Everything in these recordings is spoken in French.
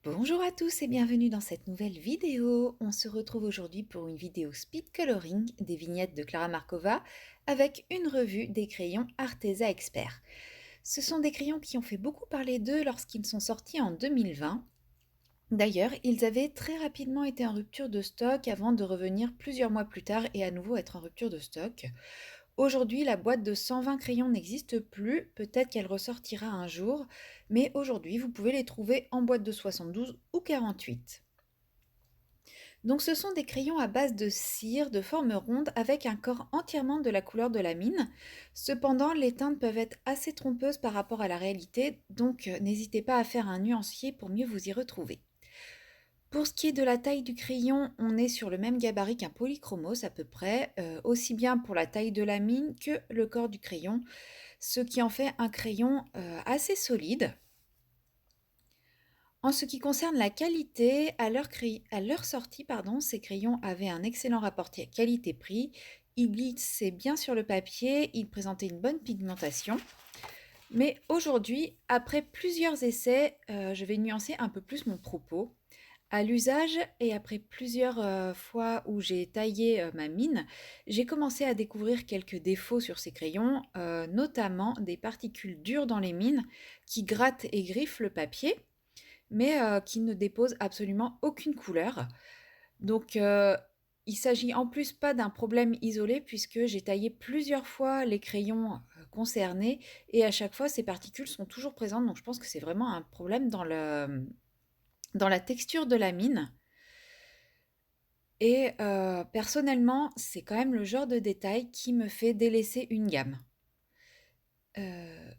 Bonjour à tous et bienvenue dans cette nouvelle vidéo. On se retrouve aujourd'hui pour une vidéo speed coloring des vignettes de Clara Markova avec une revue des crayons Arteza Expert. Ce sont des crayons qui ont fait beaucoup parler d'eux lorsqu'ils sont sortis en 2020. D'ailleurs, ils avaient très rapidement été en rupture de stock avant de revenir plusieurs mois plus tard et à nouveau être en rupture de stock. Aujourd'hui, la boîte de 120 crayons n'existe plus, peut-être qu'elle ressortira un jour, mais aujourd'hui, vous pouvez les trouver en boîte de 72 ou 48. Donc ce sont des crayons à base de cire de forme ronde avec un corps entièrement de la couleur de la mine. Cependant, les teintes peuvent être assez trompeuses par rapport à la réalité, donc n'hésitez pas à faire un nuancier pour mieux vous y retrouver. Pour ce qui est de la taille du crayon, on est sur le même gabarit qu'un polychromos à peu près, aussi bien pour la taille de la mine que le corps du crayon, ce qui en fait un crayon assez solide. En ce qui concerne la qualité, à leur sortie, ces crayons avaient un excellent rapport qualité-prix. Ils glissaient bien sur le papier, ils présentaient une bonne pigmentation. Mais aujourd'hui, après plusieurs essais, je vais nuancer un peu plus mon propos. À l'usage et après plusieurs fois où j'ai taillé ma mine, j'ai commencé à découvrir quelques défauts sur ces crayons, notamment des particules dures dans les mines qui grattent et griffent le papier, mais qui ne déposent absolument aucune couleur. Donc il s'agit en plus pas d'un problème isolé puisque j'ai taillé plusieurs fois les crayons concernés et à chaque fois ces particules sont toujours présentes. Donc je pense que c'est vraiment un problème dans la texture de la mine. Et personnellement, c'est quand même le genre de détail qui me fait délaisser une gamme. Heu,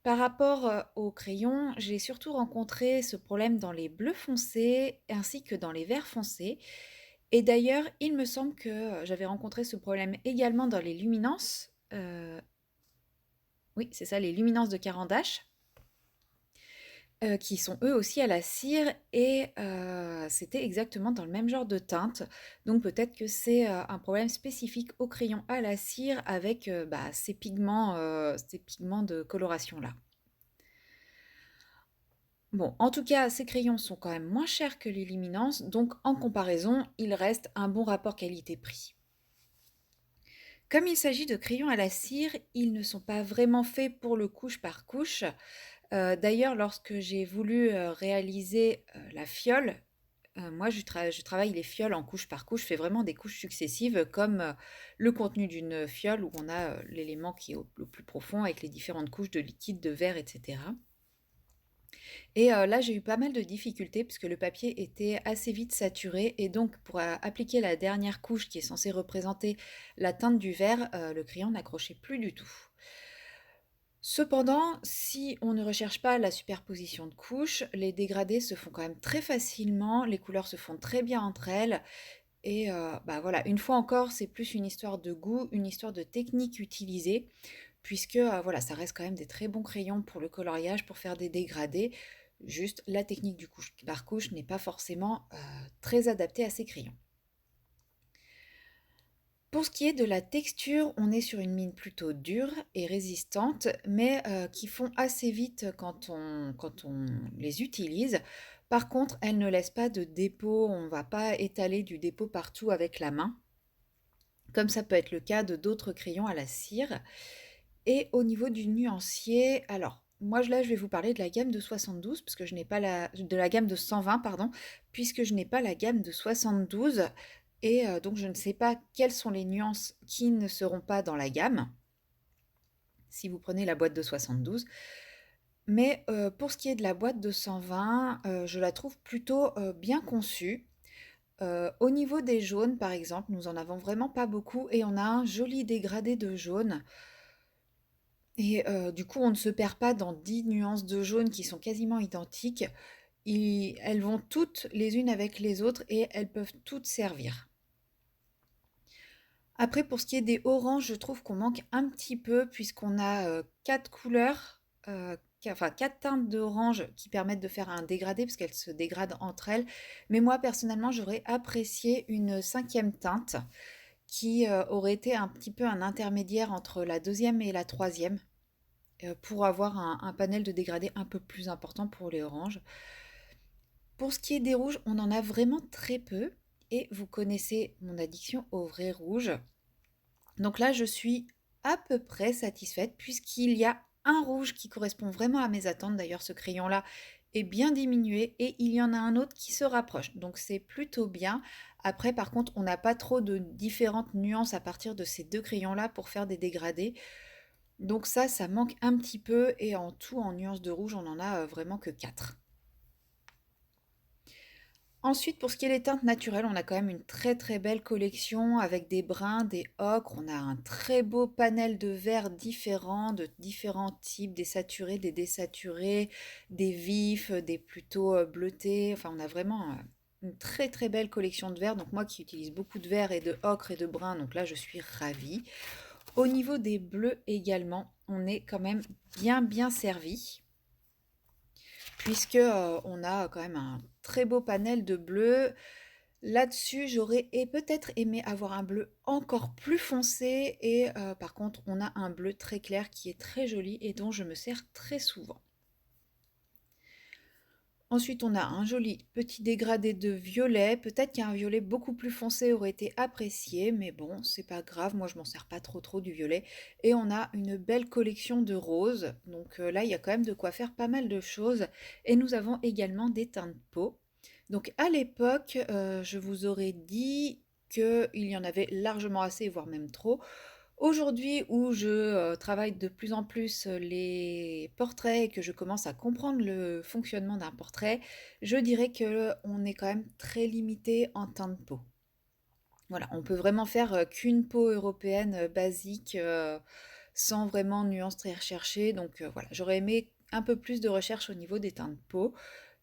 Par rapport, aux crayons, j'ai surtout rencontré ce problème dans les bleus foncés ainsi que dans les verts foncés et d'ailleurs, il me semble que, j'avais rencontré ce problème également dans les luminances, oui, c'est ça, les luminances de Caran d'Ache. Qui sont eux aussi à la cire et c'était exactement dans le même genre de teinte. Donc peut-être que c'est, un problème spécifique au crayon à la cire avec, ces pigments de coloration-là. Bon, en tout cas, ces crayons sont quand même moins chers que les luminances, donc en comparaison, il reste un bon rapport qualité-prix. Comme il s'agit de crayons à la cire, ils ne sont pas vraiment faits pour le couche par couche. D'ailleurs, lorsque j'ai voulu, réaliser, la fiole, moi je travaille les fioles en couche par couche, je fais vraiment des couches successives comme, le contenu d'une fiole où on a, l'élément qui est au le plus profond avec les différentes couches de liquide, de verre et cetera. Et là, j'ai eu pas mal de difficultés puisque le papier était assez vite saturé et donc pour, appliquer la dernière couche qui est censée représenter la teinte du verre, le crayon n'accrochait plus du tout. Cependant, si on ne recherche pas la superposition de couches, les dégradés se font quand même très facilement, les couleurs se font très bien entre elles et voilà, une fois encore, c'est plus une histoire de goût, une histoire de technique utilisée puisque, voilà, ça reste quand même des très bons crayons pour le coloriage, pour faire des dégradés. Juste la technique du couche par couche n'est pas forcément, très adaptée à ces crayons. Pour ce qui est de la texture, on est sur une mine plutôt dure et résistante, mais qui fond assez vite quand on les utilise. Par contre, elles ne laissent pas de dépôt, on ne va pas étaler du dépôt partout avec la main, comme ça peut être le cas de d'autres crayons à la cire. Et au niveau du nuancier, alors moi je vais vous parler de la gamme de 72 parce que je n'ai pas de la gamme de 120 pardon, puisque je n'ai pas la gamme de 72 et donc je ne sais pas quelles sont les nuances qui ne seront pas dans la gamme, si vous prenez la boîte de 72. Mais pour ce qui est de la boîte de 120, je la trouve plutôt, bien conçue. Au niveau des jaunes, par exemple, nous en avons vraiment pas beaucoup et on a un joli dégradé de jaune. Et du coup, on ne se perd pas dans 10 nuances de jaune qui sont quasiment identiques. Elles vont toutes les unes avec les autres et elles peuvent toutes servir. Après, pour ce qui est des oranges, je trouve qu'on manque un petit peu puisqu'on a 4 couleurs, enfin 4 teintes d'orange qui permettent de faire un dégradé parce qu'elles se dégradent entre elles. Mais moi, personnellement, j'aurais apprécié une cinquième teinte qui aurait été un petit peu un intermédiaire entre la deuxième et la troisième. Pour avoir un panel de dégradés un peu plus important pour les oranges. Pour ce qui est des rouges, on en a vraiment très peu et vous connaissez mon addiction au vrai rouge. Donc là, je suis à peu près satisfaite puisqu'il y a un rouge qui correspond vraiment à mes attentes. D'ailleurs, ce crayon-là est bien diminué et il y en a un autre qui se rapproche. Donc c'est plutôt bien. Après, par contre, on n'a pas trop de différentes nuances à partir de ces deux crayons-là pour faire des dégradés. Donc ça manque un petit peu et en tout, en nuances de rouge, on en a vraiment que 4. Ensuite, pour ce qui est des teintes naturelles, on a quand même une très très belle collection avec des bruns, des ocres. On a un très beau panel de verts différents, de différents types, des saturés, des désaturés, des vifs, des plutôt bleutés. Enfin, on a vraiment une très très belle collection de verts. Donc moi qui utilise beaucoup de verts et de ocre et de brun, donc là je suis ravie. Au niveau des bleus également, on est quand même bien servi puisque on a quand même un très beau panel de bleus. Là-dessus, j'aurais peut-être aimé avoir un bleu encore plus foncé et par contre, on a un bleu très clair qui est très joli et dont je me sers très souvent. Ensuite, on a un joli petit dégradé de violet. Peut-être qu'un violet beaucoup plus foncé aurait été apprécié, mais bon, c'est pas grave. Moi, je m'en sers pas trop du violet. Et on a une belle collection de roses. Donc là, il y a quand même de quoi faire pas mal de choses. Et nous avons également des teintes de peau. Donc à l'époque, je vous aurais dit qu'il y en avait largement assez, voire même trop. Aujourd'hui où je travaille de plus en plus les portraits et que je commence à comprendre le fonctionnement d'un portrait, je dirais que on est quand même très limité en teint de peau. Voilà, on peut vraiment faire qu'une peau européenne basique sans vraiment nuances très recherchées. Donc voilà, j'aurais aimé un peu plus de recherche au niveau des teints de peau,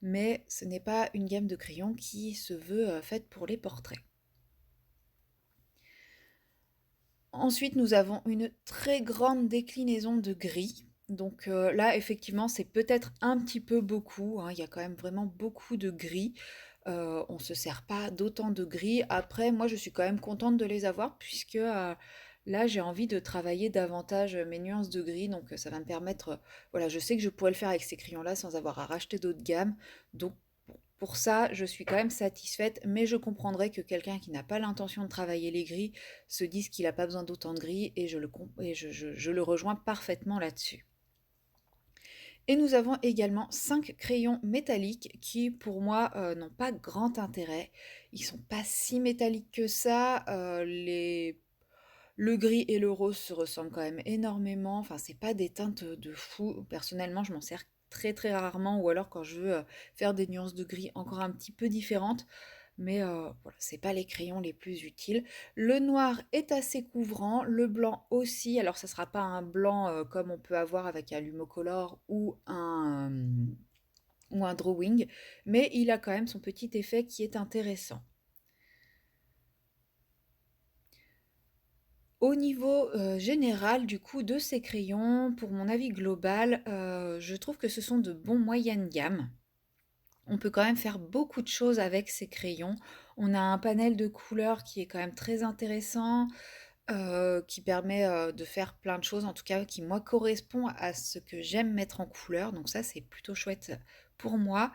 mais ce n'est pas une gamme de crayons qui se veut faite pour les portraits. Ensuite, nous avons une très grande déclinaison de gris. Donc là, effectivement, c'est peut-être un petit peu beaucoup, hein. Il y a quand même vraiment beaucoup de gris. On ne se sert pas d'autant de gris. Après, moi, je suis quand même contente de les avoir puisque là, j'ai envie de travailler davantage mes nuances de gris. Donc ça va me permettre, voilà, je sais que je pourrais le faire avec ces crayons-là sans avoir à racheter d'autres gammes. Donc pour ça, je suis quand même satisfaite, mais je comprendrais que quelqu'un qui n'a pas l'intention de travailler les gris se dise qu'il n'a pas besoin d'autant de gris et je le rejoins parfaitement là-dessus. Et nous avons également 5 crayons métalliques qui, pour moi, n'ont pas grand intérêt. Ils sont pas si métalliques que ça. Le gris et le rose se ressemblent quand même énormément. Enfin, c'est pas des teintes de fou. Personnellement, je m'en sers très rarement ou alors quand je veux faire des nuances de gris encore un petit peu différentes. Mais voilà, c'est pas les crayons les plus utiles. Le noir est assez couvrant, le blanc aussi. Alors, ça sera pas un blanc comme on peut avoir avec un Lumocolor ou un drawing, mais il a quand même son petit effet qui est intéressant. Au niveau général, du coup, de ces crayons, pour mon avis global, je trouve que ce sont de bons moyennes gammes. On peut quand même faire beaucoup de choses avec ces crayons. On a un panel de couleurs qui est quand même très intéressant, qui permet de faire plein de choses, en tout cas qui moi correspond à ce que j'aime mettre en couleur. Donc ça, c'est plutôt chouette pour moi.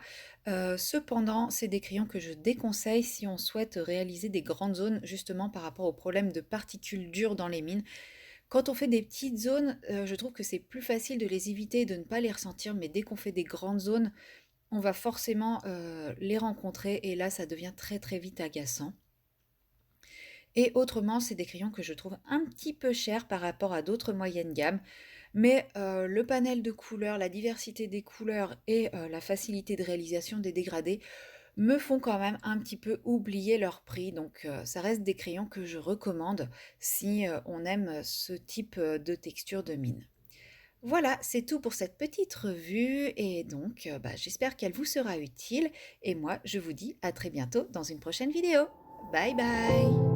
Cependant, c'est des crayons que je déconseille si on souhaite réaliser des grandes zones, justement par rapport au problème de particules dures dans les mines. Quand on fait des petites zones, je trouve que c'est plus facile de les éviter et de ne pas les ressentir, mais dès qu'on fait des grandes zones, on va forcément les rencontrer et là, ça devient très vite agaçant. Et autrement, c'est des crayons que je trouve un petit peu chers par rapport à d'autres moyennes gammes. Mais le panel de couleurs, la diversité des couleurs et la facilité de réalisation des dégradés me font quand même un petit peu oublier leur prix. Donc ça reste des crayons que je recommande si on aime ce type de texture de mine. Voilà, c'est tout pour cette petite revue et donc j'espère qu'elle vous sera utile et moi je vous dis à très bientôt dans une prochaine vidéo. Bye bye!